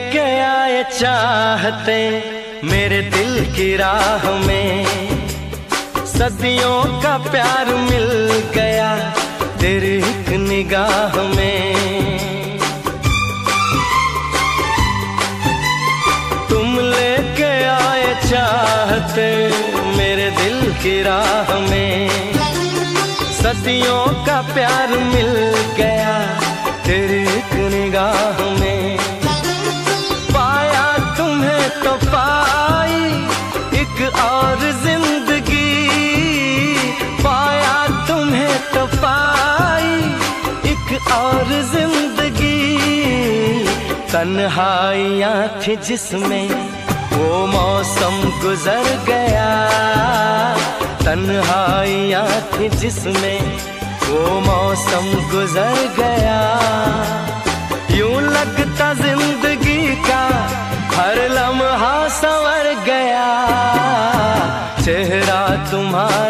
लेके आए चाहते मेरे दिल की राह में, सदियों का प्यार मिल गया तेरी एक निगाह में। तुम लेके आए चाहते मेरे दिल की राह में, सदियों का प्यार मिल गया तेरी एक निगाह में। पाया तुम्हें तो पाई एक और जिंदगी, पाया तुम्हें तो पाई एक और जिंदगी। तन्हाइयाँ थी जिसमें वो मौसम गुजर गया, तन्हाइयाँ थी जिसमें वो मौसम गुजर गया। यूं लगता जिंदगी का हर लम्हा संवर गया, चेहरा तुम्हारा